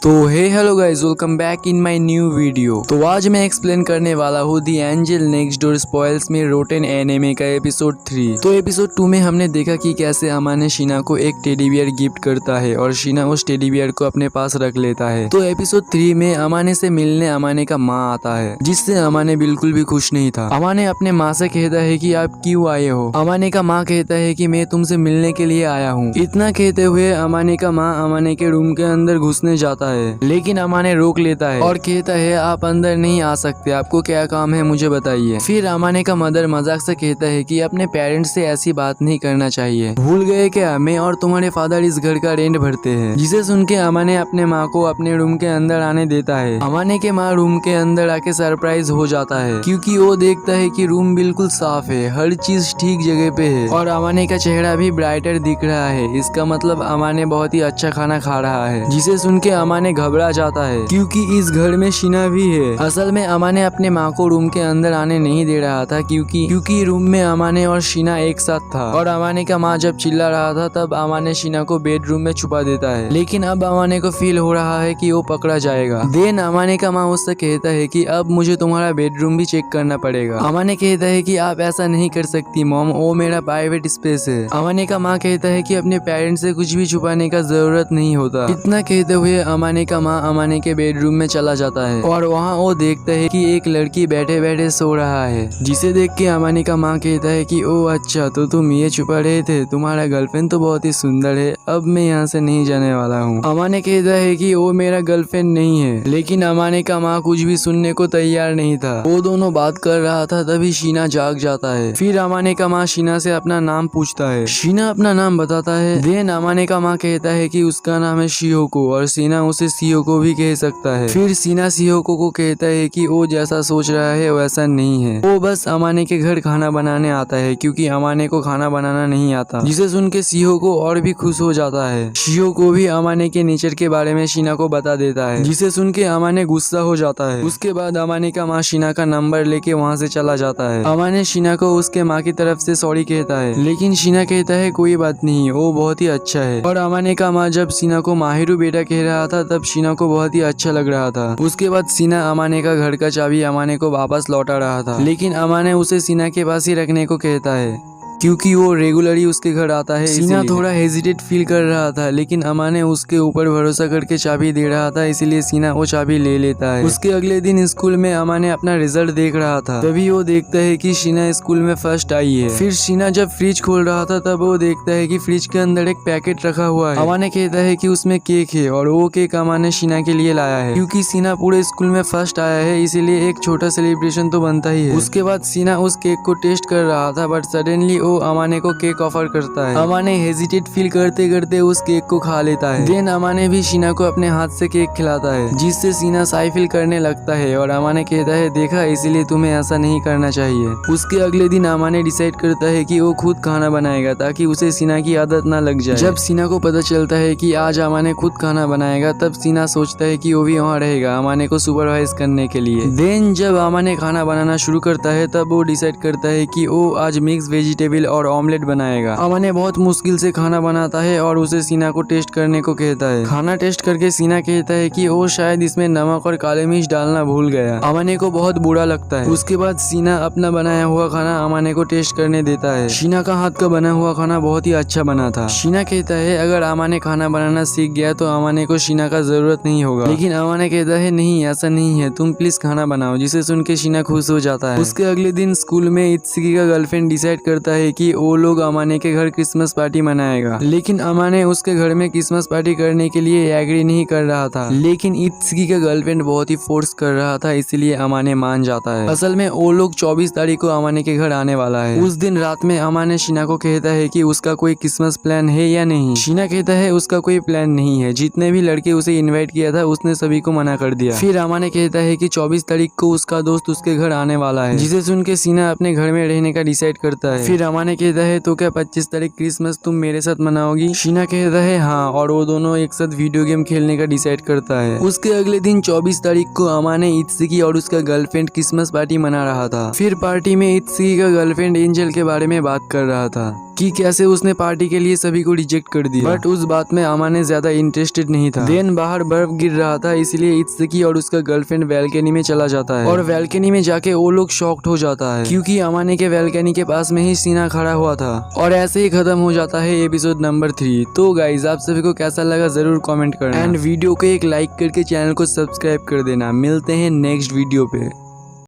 तो hello guys, welcome back in my new video. तो आज मैं एक्सप्लेन करने वाला हूँ दी एंजल नेक्स्ट डोर स्पॉयल्स में रोटेन एनिमे का एपिसोड 3। तो एपिसोड 2 में हमने देखा कि कैसे अमाने शीना को एक टेडी बियर गिफ्ट करता है और शीना उस टेडी बियर को अपने पास रख लेता है। तो एपिसोड 3 में अमाने से मिलने अमाने का माँ आता है, जिससे अमाने बिल्कुल भी खुश नहीं था। अमाने अपने माँ से कहता है कि आप क्यों आए हो। अमाने का माँ कहता है कि मैं तुमसे मिलने के लिए आया हूँ। इतना कहते हुए अमाने का माँ अमाने के रूम के अंदर घुसने जाता है, लेकिन अमाने रोक लेता है और कहता है आप अंदर नहीं आ सकते, आपको क्या काम है मुझे बताइए। फिर अमाने का मदर मजाक से कहता है कि अपने पेरेंट्स से ऐसी बात नहीं करना चाहिए, भूल गए क्या मैं और तुम्हारे फादर इस घर का रेंट भरते हैं। जिसे सुन के अमाने अपने माँ को अपने रूम के अंदर आने देता है। अमाने के माँ रूम के अंदर आके सरप्राइज हो जाता है, क्योंकि वो देखता है कि रूम बिल्कुल साफ है, हर चीज ठीक जगह पे है और अमाने का चेहरा भी ब्राइटर दिख रहा है। इसका मतलब अमाने बहुत ही अच्छा खाना खा रहा है। जिसे सुन के अमाने घबरा जाता है, क्योंकि इस घर में शीना भी है। असल में अमाने अपने माँ को रूम के अंदर आने नहीं दे रहा था, क्योंकि रूम में अमाने और शीना एक साथ था और अमाने का माँ जब चिल्ला रहा था तब अमाने शीना को बेडरूम में छुपा देता है। लेकिन अब अमाने को फील हो रहा है कि वो पकड़ा जाएगा। देन अमाने का माँ उससे कहता है कि अब मुझे तुम्हारा बेडरूम भी चेक करना पड़ेगा। अमाने कहता है कि आप ऐसा नहीं कर सकती मॉम, वो मेरा प्राइवेट स्पेस है। अमाने का माँ कहता है कि अपने पेरेंट्स से कुछ भी छुपाने का जरूरत नहीं होता। इतना कहते हुए अमाने का माँ अमाने के बेडरूम में चला जाता है और वहाँ वो देखता है कि एक लड़की बैठे बैठे सो रहा है। जिसे देख के अमाने का माँ कहता है कि ओ अच्छा, तो तुम ये छुपा रहे थे, तुम्हारा गर्लफ्रेंड तो बहुत ही सुंदर है, अब मैं यहाँ से नहीं जाने वाला हूँ। अमाने कहता है कि वो मेरा गर्लफ्रेंड नहीं है, लेकिन अमाने का माँ कुछ भी सुनने को तैयार नहीं था। वो दोनों बात कर रहा था तभी शीना जाग जाता है। फिर अमाने का माँ शीना से अपना नाम पूछता है। शीना अपना नाम बताता है। देन अमाने का माँ कहता है कि उसका नाम है शियोको और शीना उसे शियोको भी कह सकता है। फिर शीना शियोको को कहता है कि वो जैसा सोच रहा है वैसा नहीं है, वो बस अमाने के घर खाना बनाने आता है, क्योंकि अमाने को खाना बनाना नहीं आता। जिसे सुन के शियोको और भी खुश हो जाता है। शियोको भी अमाने के नेचर के बारे में शीना को बता देता है, जिसे सुन के अमाने गुस्सा हो जाता है। उसके बाद अमाने का माँ शीना का नंबर लेके वहाँ से चला जाता है। अमाने शीना को उसके माँ की तरफ से सॉरी कहता है, लेकिन शीना कहता है कोई बात नहीं, वो बहुत ही अच्छा है। और अमाने का माँ जब शीना को माहिरू बेटा कह रहा था तब शीना को बहुत ही अच्छा लग रहा था। उसके बाद शीना अमाने का घर का चाबी अमाने को वापस लौटा रहा था, लेकिन अमाने उसे शीना के पास ही रखने को कहता है, क्योंकि वो रेगुलरली उसके घर आता है। शीना थोड़ा हेजिटेट फील कर रहा था, लेकिन अमाने उसके ऊपर भरोसा करके चाबी दे रहा था, इसीलिए शीना वो चाबी ले लेता है। उसके अगले दिन स्कूल में अमाने अपना रिजल्ट देख रहा था, तभी वो देखता है कि शीना स्कूल में फर्स्ट आई है। फिर शीना जब फ्रिज खोल रहा था तब वो देखता है कि फ्रिज के अंदर एक पैकेट रखा हुआ है। अमाने कहता है कि उसमें केक है और वो केक अमाने शीना के लिए लाया है, क्योंकि शीना पूरे स्कूल में फर्स्ट आया है, इसीलिए एक छोटा सेलिब्रेशन तो बनता ही है। उसके बाद शीना उस केक को टेस्ट कर रहा था, बट सडनली वो अमाने को केक ऑफर करता है। अमाने हेजिटेट फील करते करते उस केक को खा लेता है। देन अमाने भी शीना को अपने हाथ से केक खिलाता है, जिससे शीना शाय फील करने लगता है और अमाने कहता है देखा, इसीलिए तुम्हें ऐसा नहीं करना चाहिए। उसके अगले दिन अमाने डिसाइड करता है कि वो खुद खाना बनाएगा, ताकि उसे शीना की आदत ना लग जाए। जब शीना को पता चलता है कि आज अमाने खुद खाना बनाएगा, तब शीना सोचता है कि वो भी वहाँ रहेगा अमाने को सुपरवाइज करने के लिए। देन जब अमाने खाना बनाना शुरू करता है तब वो डिसाइड करता है कि वो आज मिक्स वेजिटेबल और ऑमलेट बनाएगा। अमाने बहुत मुश्किल से खाना बनाता है और उसे शीना को टेस्ट करने को कहता है। खाना टेस्ट करके शीना कहता है कि वो शायद इसमें नमक और काले मिर्च डालना भूल गया। अमाने को बहुत बुरा लगता है। उसके बाद शीना अपना बनाया हुआ खाना अमाने को टेस्ट करने देता है। शीना का हाथ का बना हुआ खाना बहुत ही अच्छा बना था। शीना कहता है अगर अमाने खाना बनाना सीख गया तो अमाने को शीना का जरूरत नहीं होगा, लेकिन अमाने कहता है नहीं, ऐसा नहीं है, तुम प्लीज खाना बनाओ। जिसे सुन के शीना खुश हो जाता है। उसके अगले दिन स्कूल में इत्सुकी का गर्लफ्रेंड डिसाइड करता है कि वो लोग अमाने के घर क्रिसमस पार्टी मनाएगा, लेकिन अमाने उसके घर में क्रिसमस पार्टी करने के लिए एग्री नहीं कर रहा था। लेकिन इत्सुकी का गर्लफ्रेंड बहुत ही फोर्स कर रहा था, इसलिए अमाने मान जाता है। असल में वो लोग 24 तारीख को अमाने के घर आने वाला है। उस दिन रात में अमाने शीना को कहता है कि उसका कोई क्रिसमस प्लान है या नहीं। शीना कहता है उसका कोई प्लान नहीं है, जितने भी लड़के उसे इन्वाइट किया था उसने सभी को मना कर दिया। फिर अमाने कहता है कि 24 तारीख को उसका दोस्त उसके घर आने वाला है, जिसे सुन के शीना अपने घर में रहने का डिसाइड करता है। फिर अमाने कहता है तो क्या 25 तारीख क्रिसमस तुम मेरे साथ मनाओगी? शीना कहता है हाँ, और वो दोनों एक साथ वीडियो गेम खेलने का डिसाइड करता है। उसके अगले दिन 24 तारीख को अमाने इत्सुकी और उसका गर्लफ्रेंड क्रिसमस पार्टी मना रहा था। फिर पार्टी में इत्सुकी का गर्लफ्रेंड एंजल के बारे में बात कर रहा था। कि कैसे उसने पार्टी के लिए सभी को रिजेक्ट कर दिया, बट उस बात में अमाने ज्यादा इंटरेस्टेड नहीं था। देन बाहर बर्फ गिर रहा था, इसलिए इत्सुकी और उसका गर्लफ्रेंड बैल्कनी में चला जाता है और बैल्कनी में जाके वो लोग शॉक्ड हो जाता है क्योंकि अमाने के बैल्कनी के पास में ही शीना खड़ा हुआ था। और ऐसे ही खत्म हो जाता है एपिसोड नंबर 3। तो गाइज आप सभी को कैसा लगा जरूर कमेंट करना एंड वीडियो को एक लाइक करके चैनल को सब्सक्राइब कर देना। मिलते हैं नेक्स्ट वीडियो पे।